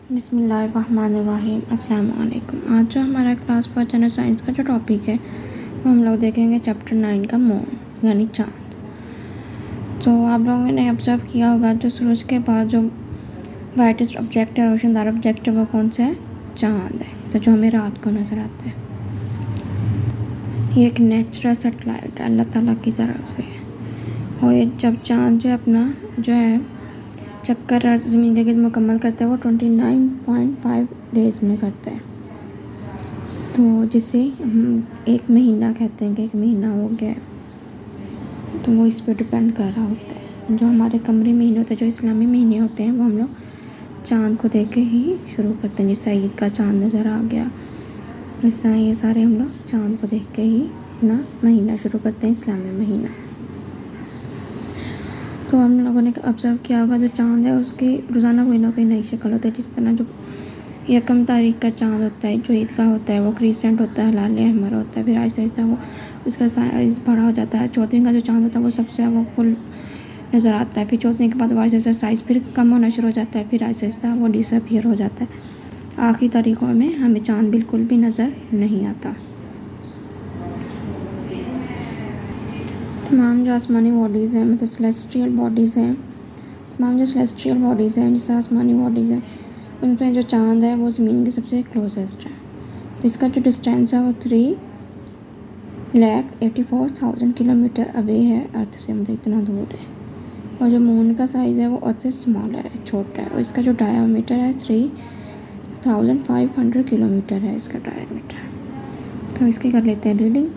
बिस्मिल्लाहिर्रहमानिर्रहीम। अस्सलाम वालेकुम। आज जो हमारा क्लास 4 जनरल साइंस का जो टॉपिक है वो हम लोग देखेंगे चैप्टर 9 का मून यानी चाँद। तो आप लोगों ने ऑब्ज़र्व किया होगा जो सूरज के बाद जो ब्राइटेस्ट ऑब्जेक्ट है, रोशनदार ऑब्जेक्ट है, वो कौन सा है? चाँद है। तो जो हमें रात को नज़र आता है, ये एक नेचुरल सैटेलाइट है अल्लाह ताला की तरफ से। और ये जब चाँद जो अपना जो है चक्कर ज़मीन के गिर्द मुकम्मल करता है वो 29.5 डेज़ में करता है। तो जिसे हम एक महीना कहते हैं कि एक महीना हो गया है, तो वो इस पर डिपेंड कर रहा होता है। जो हमारे कमरी महीने होते हैं, जो इस्लामी महीने होते हैं, वो हम लोग चाँद को देख के ही शुरू करते हैं। जैसे ईद का चाँद नज़र आ गया, इस तरह ये सारे हम लोग चाँद को देख के ही अपना महीना शुरू करते हैं, इस्लामी महीना। तो हम लोगों ने ऑब्ज़र्व किया होगा जो चाँद है उसकी रोज़ाना कोई ना कोई नई शक्ल होती है। जिस तरह जो 1 तारीख का चाँद होता है, जो ईद का होता है, वो क्रीसेंट होता है, हिलाल अहमर होता है। फिर आहिस्ता आहिस्ता वो उसका साइज़ बड़ा हो जाता है। चौथीं का जो चाँद होता है वो सबसे वो फुल नज़र आता है। फिर चौथीं के बाद आहिस्ता आहिस्ता साइज़ फिर कम होना शुरू हो जाता है। फिर आहिस्ता आहिस्ता वो डिसअपीयर हो जाता है। आखिरी तारीखों में हमें चाँद बिल्कुल भी नज़र नहीं आता। तमाम जो आसमानी बॉडीज़ हैं, मतलब सेलेस्टियल बॉडीज़ हैं, तमाम जो सेलेस्टियल बॉडीज़ हैं, जैसे आसमानी बॉडीज़ हैं, उनमें जो चाँद है वो ज़मीन के सबसे क्लोजेस्ट है। तो इसका जो डिस्टेंस है वो 3,84,000 किलोमीटर अवे है अर्थ से, मतलब इतना दूर है। और जो मून का साइज़ है वो अर्थ से स्मॉलर है, छोटा है। और इसका जो डायामीटर है 3,500 किलोमीटर है इसका डायामीटर। तो इसकी कर लेते हैं reading.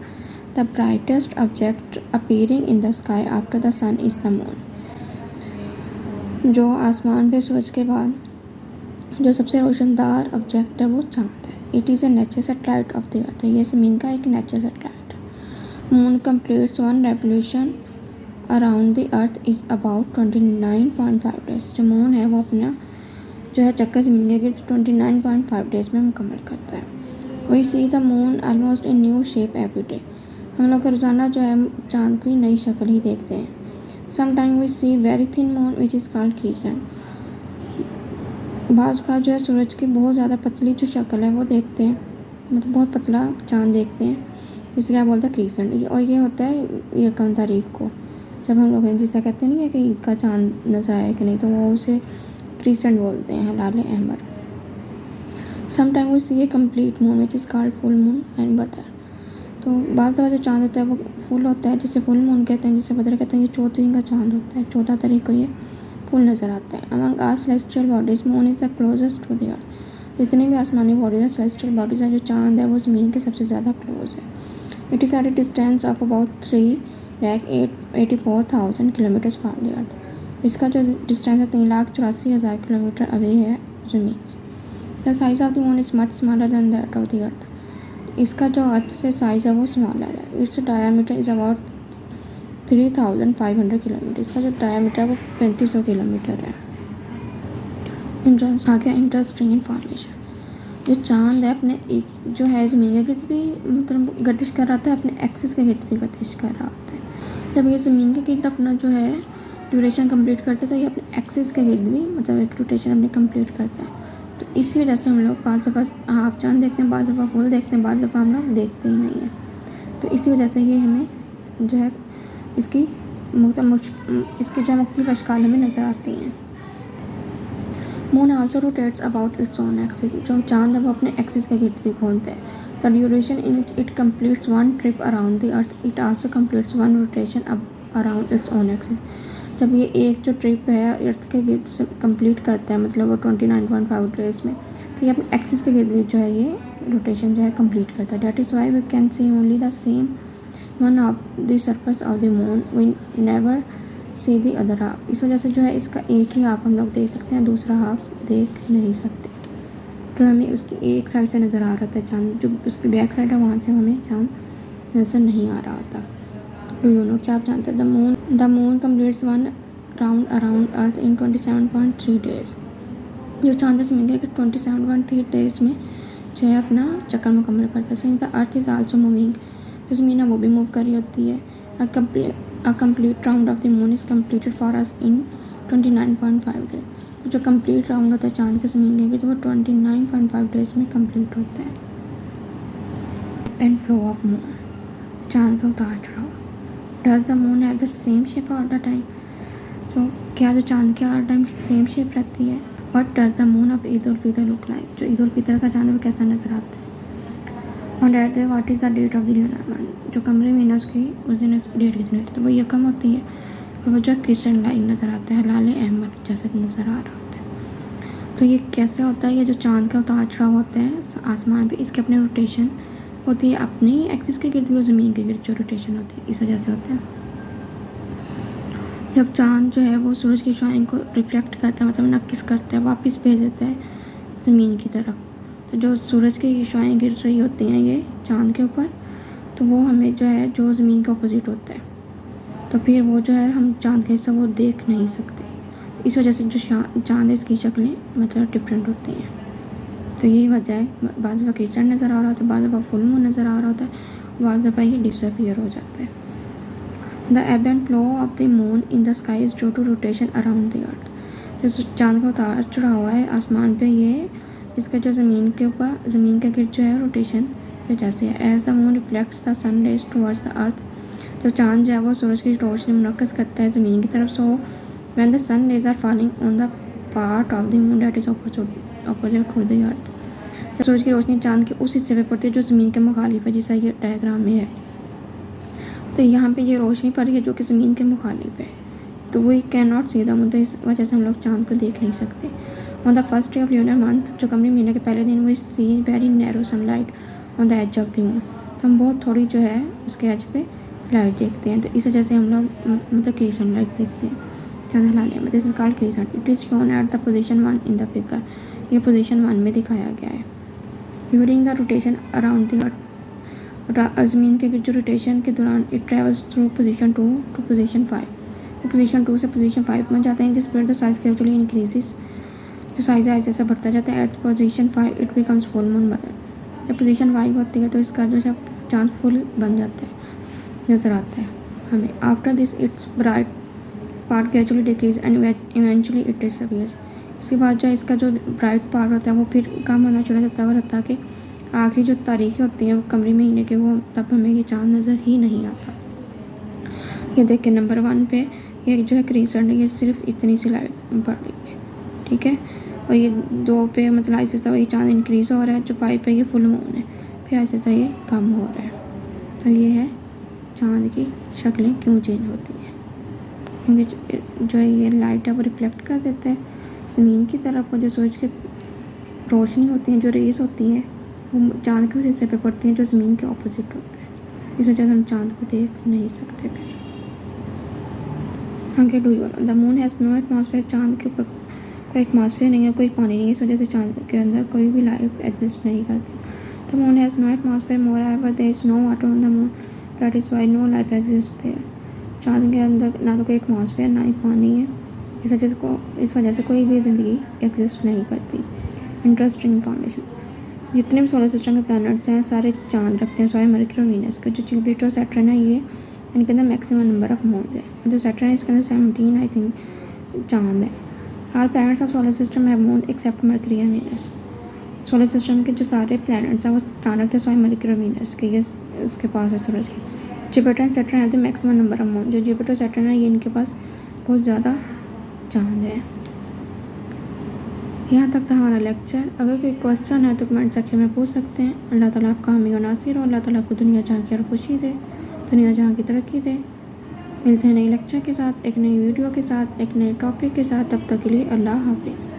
The brightest object appearing in the sky after the sun is the moon. जो आसमान पे सूरज के बाद जो सबसे रोशनदार ऑब्जेक्ट है वो चाँद है। It is a natural satellite of the earth. ये ज़मीन का एक नेचुरल सैटेलाइट है। Moon completes one revolution around the earth is about 29.5 days. जो मून है वो अपना जो है चक्कर ज़मीन के गिर्द 29.5 डेज़ में मुकम्मल करता है। We see the moon almost in new shape every day. हम लोग रोज़ाना जो है चाँद की नई शक्ल ही देखते हैं। Sometime we see very thin moon which is called crescent. बाज़ का जो है सूरज की बहुत ज़्यादा पतली जो शक्ल है वो देखते हैं, मतलब बहुत पतला चाँद देखते हैं, जिसे क्या बोलते हैं क्रीसेंट। और ये होता है 1 तारीख को, जब हम लोग जिसे कहते नहीं है कि ईद का चाँद नज़र आया कि नहीं, तो वो उसे क्रीसेंट बोलते हैं, हिलाल अहमर। Sometime we see a complete moon which is called full moon and बदर। तो बाज़ जो चाँद होता है वो फुल होता है, जिसे फुल मून कहते हैं, जिसे बदर कहते हैं। ये 14वीं का चाँद होता है, 14 तारीख को ये फुल नज़र आता है। Among our celestial bodies moon is the closest to the earth. जितनी भी आसमानी बॉडीज़ हैं, सेलेस्टियल बॉडीज़ हैं, जो चाँद है वो ज़मीन के सबसे ज़्यादा क्लोज है। It is at a distance of about 3,84,000 kilometres from the earth. इसका जो डिस्टेंस है 3,84,000 किलोमीटर अवे है ज़मीन से। The size of the moon is much smaller than that of the earth. इसका जो अर्थ से साइज़ है वो स्मॉलर है। It's diameter is about 3,500 kilometre. इसका जो डायामीटर है वो 3500 किलोमीटर है। इंटरेस्ट आ गया इंटरेस्टिंग इन्फॉर्मेशन। जो चाँद है अपने जो है ज़मीन के गिर्द भी मतलब गर्दिश कर रहा होता है, अपने एक्सिस के गिर्द भी गर्दिश कर रहा होता है। जब ये ज़मीन के गिर्द अपना जो है ड्यूरेशन कंप्लीट करता है, तो ये अपने एक्सिस के गिर्द भी मतलब एक रोटेशन अपनी कंप्लीट करता है। तो इसी वजह से हम लोग बाज़ दफ़ा हाफ चाँद देखते हैं, बाज़ दफ़ा फुल देखते हैं, बाज़ दफ़ा हम लोग देखते ही नहीं हैं। तो इसी वजह से ये हमें जो है इसकी जो मुख्तलिफ अशकाल हमें नज़र आती हैं। Moon also rotates about its own axis. जो चाँद है वो अपने एक्सिस के गिर्द भी घूमता है। The duration in it completes one trip around the earth, it also completes one rotation around its own axis. जब ये एक जो ट्रिप है अर्थ के गिर्द से कंप्लीट करता है, मतलब वो 29.5 डेज़ में, तो ये अपने एक्सिस के गिर्द भी जो है ये रोटेशन जो है कंप्लीट करता है। That is why we can see only the same one of the surface of the moon, we never see the other half. इस वजह से जो है इसका एक ही हाफ हम लोग देख सकते हैं, दूसरा हाफ देख नहीं सकते। तो हमें उसकी एक साइड से नज़र आ रहा था चाँद, जो उसकी बैक साइड है वहाँ से हमें चाँद नज़र नहीं आ रहा होता। डू यू नो, क्या आप जानते हैं? The moon completes one round around earth in 27.3 days. जो चाँद ज़मीन के 27.3 डेज़ में जो है अपना चक्कर मुकम्मल करता है। सही, the earth is also moving. जो ज़मीन है वो भी मूव कर रही होती है। A complete round of the moon is completed for us in 29.5 days. तो जो कंप्लीट राउंड होता है चांद के ज़मीन के गिर्द वो 29.5 डेज़ में कंप्लीट होता है। एंड फ्लो ऑफ मून, चांद का उतार चढ़ाव। Does the moon have the same shape all the time, तो क्या जो चांद की हर टाइम सेम शेप रहती है। What does the moon of Eid ul Fitr look like, जो ईद उल फितर का चांद वो कैसा नज़र आता है। On that day what is the date of the lunar month, जो कमरे महीना उसकी उस दिन डेट कितनी होती है, तो वो यकम होती है। और वो जो क्रिस्टल लाइन नज़र आता है, हलाल अहमद जैसे नज़र आ रहा होता है। तो ये कैसे होता है, ये जो चांद का उतार चढ़ाव होता है आसमान पे, इसकी अपनी रोटेशन होती है अपनी एक्सिस के गिर्द भी और ज़मीन के गिर्द जो रोटेशन होती है इस वजह से होता है। जब चांद जो है वो सूरज की शुआएं को रिफ्लेक्ट करता है, मतलब नक्किस करता है, वापस भेज देता है ज़मीन की तरफ। तो जो सूरज की शुआएं गिर रही होती हैं ये चांद के ऊपर, तो वो हमें जो है जो ज़मीन के अपोजिट होता है, तो फिर वो जो है हम चांद के हिस्सा वो देख नहीं सकते। इस वजह से जो चांद है इसकी शक्लें मतलब डिफरेंट होती हैं। तो यही वजह है, बाज़ दफ़ा क्रिस्टल नज़र आ रहा होता है, बाज़ दफ़ा फुल मून नज़र आ रहा होता है, बाज़ दफ़ा ये डिसअपीयर हो जाता है। The ebb and flow of the moon in the sky is due to rotation around the earth, जो चांद का उतार चढ़ा हुआ है आसमान पे, ये इसका जो ज़मीन के ऊपर ज़मीन के गिर्द जो है रोटेशन की वजह से है। As the moon reflects the sun rays towards the earth, जब चांद जो है वो सूरज की रोशनी मुनक्किस करता है ज़मीन की तरफ। So when the sun rays are falling on the part of the moon that is opposite to the earth, जब सूरज की रोशनी चांद के उस हिस्से पे पड़ती है जो ज़मीन के मुखालिफ है, जैसा ये डायग्राम में है। तो यहाँ पे ये रोशनी पड़ रही है जो कि ज़मीन के मुखालिफ है, तो we can not see the moon, तो इस वजह से हम लोग चांद को देख नहीं सकते। On the first day of lunar month, जो कमरी महीने के पहले दिन, वो see very narrow sunlight on the edge of the moon, तो हम बहुत थोड़ी जो है उसके एज पे लाइट देखते हैं। तो इस वजह से हम लोग मतलब क्री सनलाइट देखते हैं चांद हिलाने में। This is called crescent. It is shown at the position 1 in the figure, ये पोजीशन 1 में दिखाया गया है। During the rotation around the earth, ज़मीन के जो रोटेशन के दौरान it travels through position 2 to position 5, position 2 से पोजीशन 5 में जाते हैं। This period the size gradually increases, जो साइज है ऐसे बढ़ता जाता है। At position 5 it becomes full moon बदल, जब पोजीशन 5 होती है तो इसका जो है चांद फुल बन जाता है, नज़र आता है हमें। After this it's bright part gradually decrease and eventually it disappears, इसके बाद जो इसका जो ब्राइट पार्ट होता है वो फिर कम होना शुरू हो जाता है, और हत्ता कि आखिरी जो तारीखें होती हैं कमरी महीने के, वो तब हमें ये चांद नज़र ही नहीं आता। ये देखिए नंबर 1 पे ये जो है क्रीसेंट, ये सिर्फ इतनी सी लाइट पड़ रही है, ठीक है। और ये 2 पे मतलब ऐसे ऐसा ये चांद इंक्रीज़ हो रहा है, जो 5 पे ये फुल मून है, फिर ऐसे ऐसा ये कम हो रहा है। तो ये है चांद की शक्लें क्यों चेंज होती हैं, क्योंकि जो ये लाइट है वो रिफ्लेक्ट कर देता है ज़मीन की तरफ, और जो सूरज की रोशनी होती है, जो रेस होती हैं, वो चांद के उस हिस्से पे पड़ती हैं जो ज़मीन के ऑपोजिट होता है। इस वजह से हम चांद को देख नहीं सकते। फिर आगे do you know the moon has no atmosphere, चांद के ऊपर कोई एटमॉस्फेयर नहीं है, कोई पानी नहीं है, इस वजह से चांद के अंदर कोई भी लाइफ एग्जिस्ट नहीं करती। The moon has no atmosphere moreover there is no water on the moon, that is why no life exist there, चांद के अंदर ना तो कोई एटमॉस्फेयर ना ही पानी है, इस वजह से कोई भी ज़िंदगी एग्जिस्ट नहीं करती। इंटरेस्टिंग इन्फॉर्मेशन, जितने भी सोलर सिस्टम के प्लैनेट्स हैं सारे चांद रखते हैं, सारे मर्क्यूरी और वीनस के। जो जुपिटर और सैटर्न है ये इनके अंदर मैक्सिमम नंबर ऑफ मून्स है, जो सैटर्न है इसके अंदर 17 आई थिंक चांद है। All planets of solar system have moon except Mercury and Venus, solar system के जो सारे प्लैनेट्स हैं वो चांद रखते हैं, सारे मर्क्यूरी और वीनस के, ये इसके पास है सूरज के। जुपिटर एंड सैटर्न है the maximum number of moon, जो जुपिटर और सैटर्न है ये इनके पास बहुत ज़्यादा चांद है। यहाँ तक था हमारा लेक्चर। अगर कोई क्वेश्चन है तो कमेंट सेक्शन में पूछ सकते हैं। अल्लाह ताला आपका हामी और नासिर हो, अल्लाह ताला आपको दुनिया जहाँ की और खुशी दे, दुनिया जहाँ की तरक्की दे। मिलते हैं नए लेक्चर के साथ, एक नई वीडियो के साथ, एक नए टॉपिक के साथ। तब तक के लिए अल्लाह हाफिज़।